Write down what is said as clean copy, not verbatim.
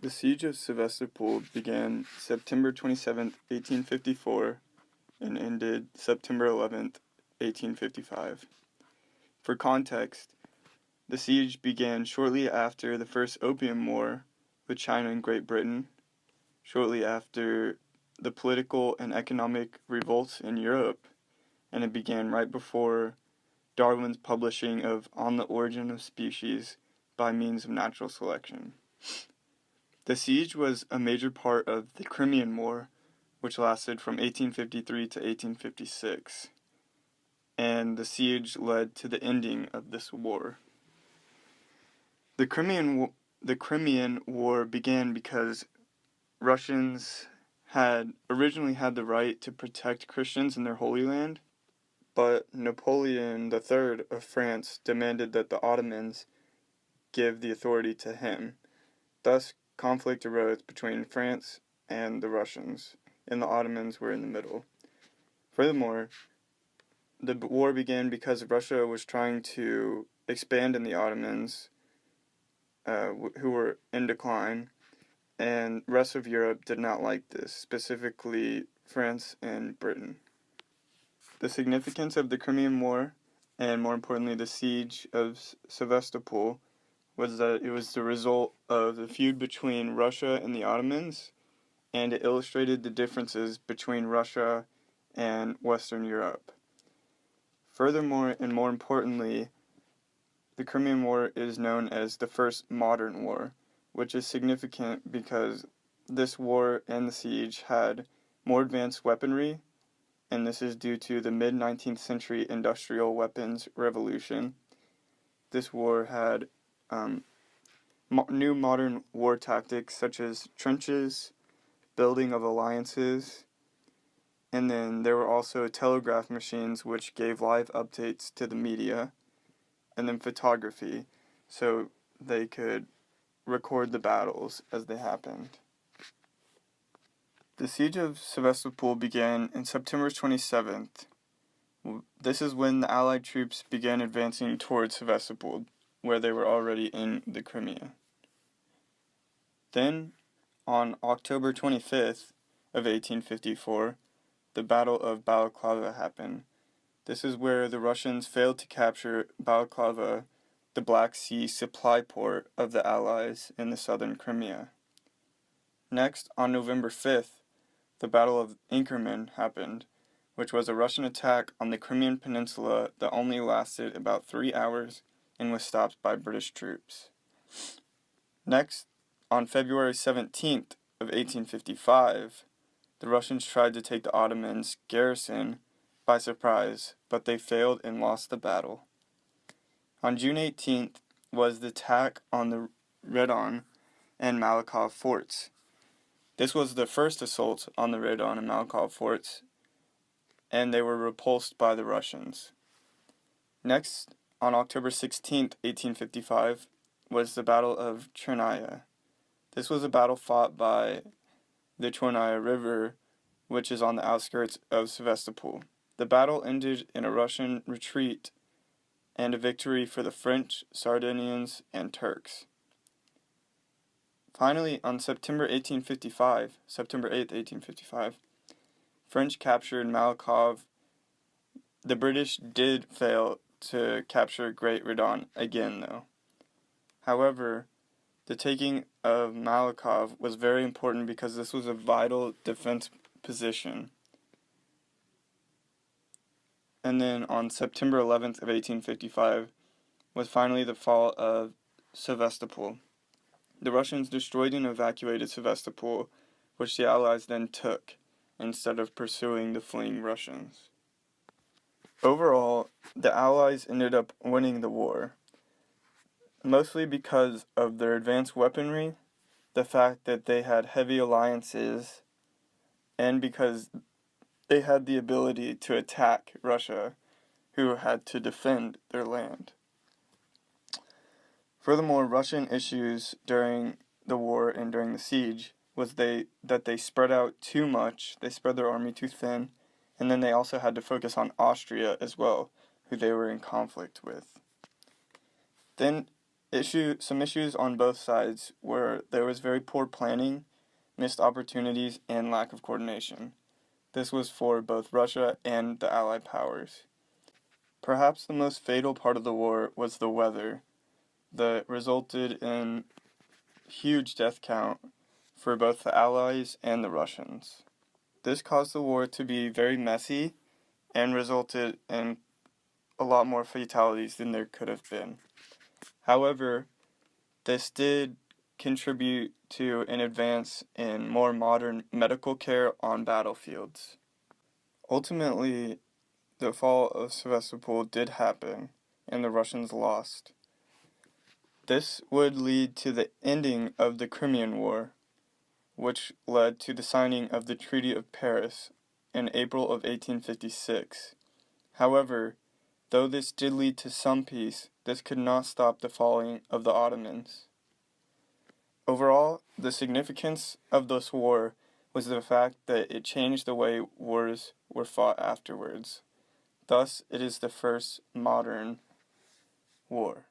The Siege of Sevastopol began September 27th, 1854, and ended September 11th, 1855. For context, the siege began shortly after the First Opium War with China and Great Britain, shortly after the political and economic revolts in Europe, and it began right before Darwin's publishing of On the Origin of Species by Means of Natural Selection. The siege was a major part of the Crimean War, which lasted from 1853 to 1856, and the siege led to the ending of this war. The Crimean War began because Russians had originally had the right to protect Christians in their Holy Land, but Napoleon III of France demanded that the Ottomans give the authority to him. Thus, conflict arose between France and the Russians, and the Ottomans were in the middle. Furthermore, the war began because Russia was trying to expand in the Ottomans, who were in decline, and the rest of Europe did not like this, specifically France and Britain. The significance of the Crimean War, and more importantly the Siege of Sevastopol, was that it was the result of the feud between Russia and the Ottomans, and it illustrated the differences between Russia and Western Europe. Furthermore, and more importantly, the Crimean War is known as the First Modern War, which is significant because this war and the siege had more advanced weaponry, and this is due to the mid-19th century industrial weapons revolution. This war had new modern war tactics such as trenches, building of alliances, and then there were also telegraph machines which gave live updates to the media, and then photography, so they could record the battles as they happened. The Siege of Sevastopol began on September 27th. This is when the Allied troops began advancing towards Sevastopol, where they were already in the Crimea. Then, on October 25th of 1854, the Battle of Balaclava happened. This is where the Russians failed to capture Balaclava, the Black Sea supply port of the Allies in the southern Crimea. Next, on November 5th, the Battle of Inkerman happened, which was a Russian attack on the Crimean Peninsula that only lasted about 3 hours and was stopped by British troops. Next, on February 17th of 1855, the Russians tried to take the Ottomans' garrison by surprise, but they failed and lost the battle. On June 18th was the attack on the Redon and Malakoff forts. This was the first assault on the Redon and Malakoff forts, and they were repulsed by the Russians. Next, on October 16th, 1855, was the Battle of Chernaya. This was a battle fought by the Chernaya River, which is on the outskirts of Sevastopol. The battle ended in a Russian retreat and a victory for the French, Sardinians, and Turks. Finally, on September 8th, 1855, French captured Malakoff. The British did fail to capture Great Redon again, though. However, the taking of Malakoff was very important because this was a vital defense position. And then on September 11th of 1855 was finally the fall of Sevastopol. The Russians destroyed and evacuated Sevastopol, which the Allies then took, instead of pursuing the fleeing Russians. Overall, the Allies ended up winning the war, mostly because of their advanced weaponry, the fact that they had heavy alliances, and because they had the ability to attack Russia, who had to defend their land. Furthermore, Russian issues during the war and during the siege was that they spread out too much, they spread their army too thin, and then they also had to focus on Austria as well, who they were in conflict with. Then Some issues on both sides were there was very poor planning, missed opportunities, and lack of coordination. This was for both Russia and the Allied powers. Perhaps the most fatal part of the war was the weather that resulted in huge death count for both the Allies and the Russians. This caused the war to be very messy and resulted in a lot more fatalities than there could have been. However, this did contribute to an advance in more modern medical care on battlefields. Ultimately, the fall of Sevastopol did happen, and the Russians lost. This would lead to the ending of the Crimean War, which led to the signing of the Treaty of Paris in April of 1856. However, though this did lead to some peace, this could not stop the falling of the Ottomans. Overall, the significance of this war was the fact that it changed the way wars were fought afterwards. Thus, it is the first modern war.